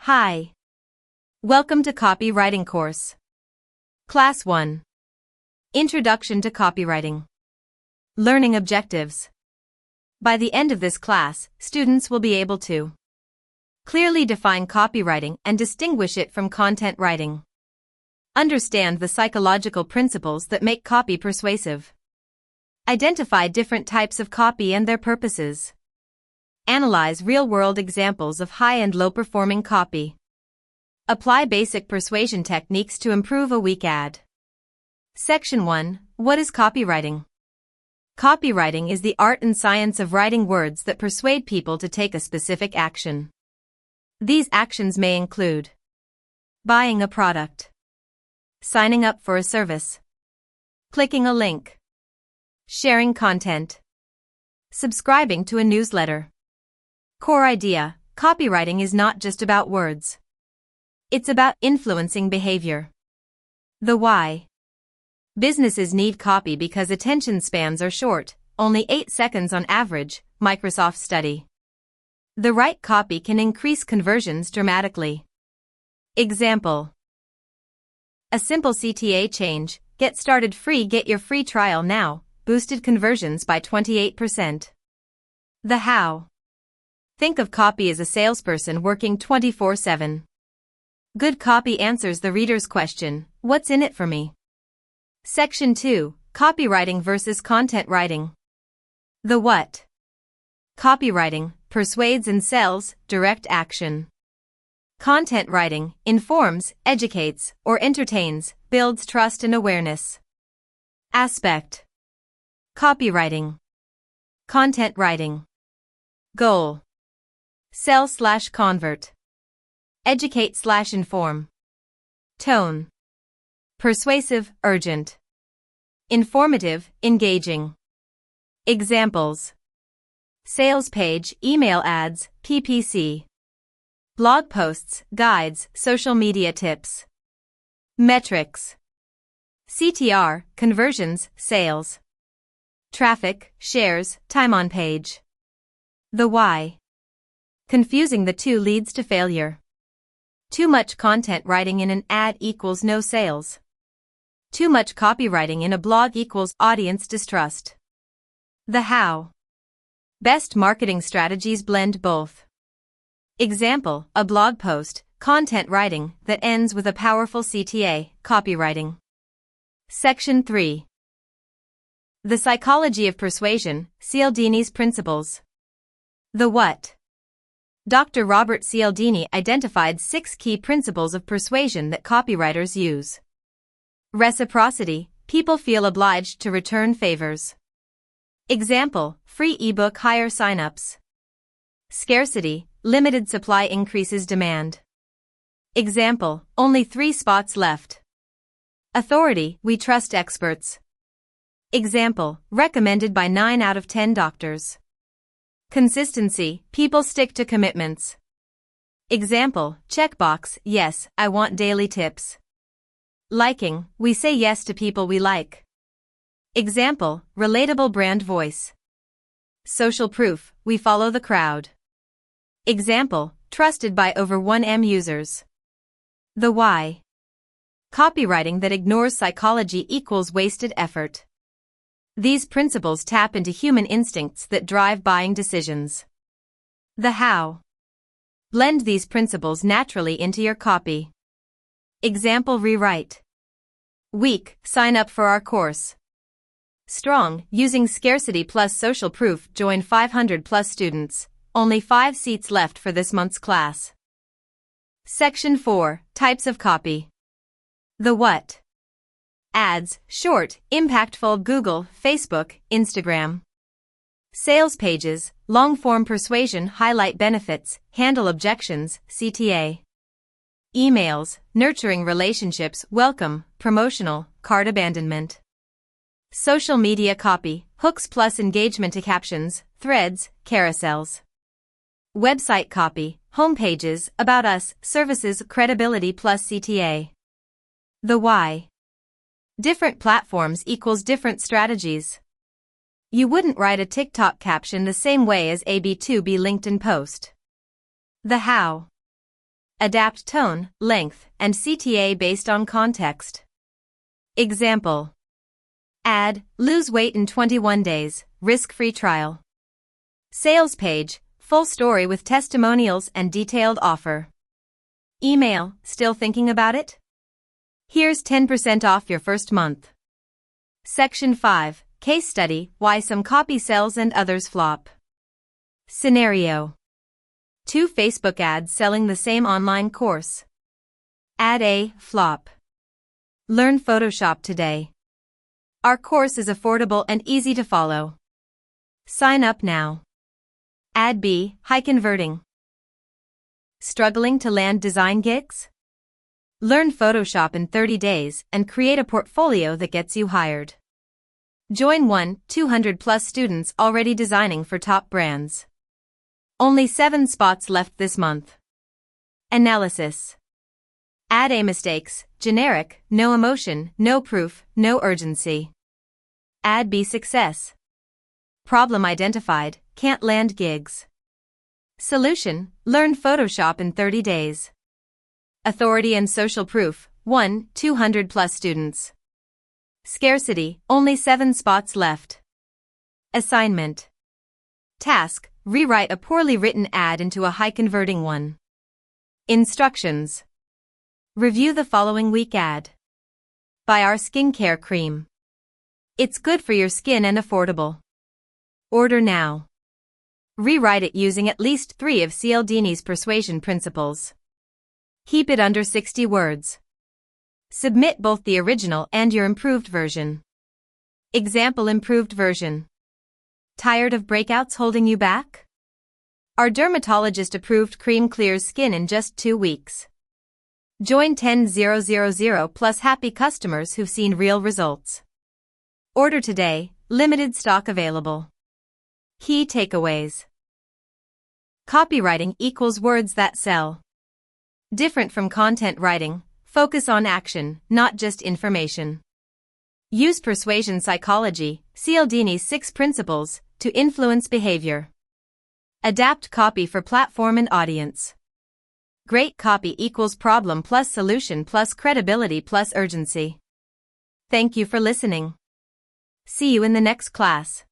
Hi. Welcome to Copywriting course. Class 1. Introduction to Copywriting. Learning Objectives. By the end of this class, students will be able to clearly define copywriting and distinguish it from content writing. Understand the psychological principles that make copy persuasive. Identify different types of copy and their purposes. Analyze real-world examples of high and low-performing copy. Apply basic persuasion techniques to improve a weak ad. Section 1. What is copywriting? Copywriting is the art and science of writing words that persuade people to take a specific action. These actions may include buying a product, signing up for a service, clicking a link, sharing content, subscribing to a newsletter. Core idea: copywriting is not just about words. It's about influencing behavior. The why. Businesses need copy because attention spans are short, only 8 seconds on average, Microsoft study. The right copy can increase conversions dramatically. Example: a simple CTA change, get started free, get your free trial now, boosted conversions by 28%. The how. Think of copy as a salesperson working 24/7. Good copy answers the reader's question, what's in it for me? Section 2. Copywriting versus content writing. The what. Copywriting persuades and sells, direct action. Content writing informs, educates, or entertains, builds trust and awareness. Aspect. Copywriting. Content writing. Goal. Sell/convert. Educate/inform. Tone. Persuasive, urgent. Informative, engaging. Examples: sales page, email ads, PPC. Blog posts, guides, social media tips. Metrics. CTR, conversions, sales. Traffic, shares, time on page. The why. Confusing the two leads to failure. Too much content writing in an ad equals no sales. Too much copywriting in a blog equals audience distrust. The how. Best marketing strategies blend both. Example: a blog post, content writing, that ends with a powerful CTA, copywriting. Section 3. The psychology of persuasion, Cialdini's principles. The what. Dr. Robert Cialdini identified 6 key principles of persuasion that copywriters use. Reciprocity: people feel obliged to return favors. Example: free ebook, higher signups. Scarcity: limited supply increases demand. Example: only 3 spots left. Authority: we trust experts. Example: recommended by 9 out of 10 doctors. Consistency: people stick to commitments. Example: checkbox, yes, I want daily tips. Liking: we say yes to people we like. Example: relatable brand voice. Social proof: we follow the crowd. Example: trusted by over 1 million users. The why. Copywriting that ignores psychology equals wasted effort. These principles tap into human instincts that drive buying decisions. The how. Blend these principles naturally into your copy. Example: rewrite. Weak: sign up for our course. Strong: using scarcity plus social proof, join 500 plus students. Only 5 seats left for this month's class. Section 4. Types of copy. The what. Ads, short, impactful, Google, Facebook, Instagram. Sales pages, long-form persuasion, highlight benefits, handle objections, CTA. Emails, nurturing relationships, welcome, promotional, cart abandonment. Social media copy, hooks plus engagement, captions, threads, carousels. Website copy, homepages, about us, services, credibility plus CTA. The why. Different platforms equals different strategies. You wouldn't write a TikTok caption the same way as a B2B LinkedIn post. The how. Adapt tone, length, and CTA based on context. Example. Ad, lose weight in 21 days, risk-free trial. Sales page, full story with testimonials and detailed offer. Email, still thinking about it? Here's 10% off your first month. Section 5, Case Study, Why Some Copy Sells and Others Flop. Scenario. 2 Facebook ads selling the same online course. Ad A, flop. Learn Photoshop today. Our course is affordable and easy to follow. Sign up now. Ad B, high converting. Struggling to land design gigs? Learn Photoshop in 30 days and create a portfolio that gets you hired. Join 200 plus students already designing for top brands. Only 7 spots left this month. Analysis. Ad A mistakes, generic, no emotion, no proof, no urgency. Ad B success. Problem identified, can't land gigs. Solution, learn Photoshop in 30 days. Authority and social proof, 200 plus students. Scarcity, only 7 spots left. Assignment. Task, rewrite a poorly written ad into a high-converting one. Instructions. Review the following week ad. Buy our skincare cream. It's good for your skin and affordable. Order now. Rewrite it using at least 3 of Cialdini's persuasion principles. Keep it under 60 words. Submit both the original and your improved version. Example improved version. Tired of breakouts holding you back? Our dermatologist-approved cream clears skin in just 2 weeks. Join 10,000 plus happy customers who've seen real results. Order today, limited stock available. Key takeaways. Copywriting equals words that sell. Different from content writing, focus on action, not just information. Use persuasion psychology, Cialdini's 6 principles, to influence behavior. Adapt copy for platform and audience. Great copy equals problem plus solution plus credibility plus urgency. Thank you for listening. See you in the next class.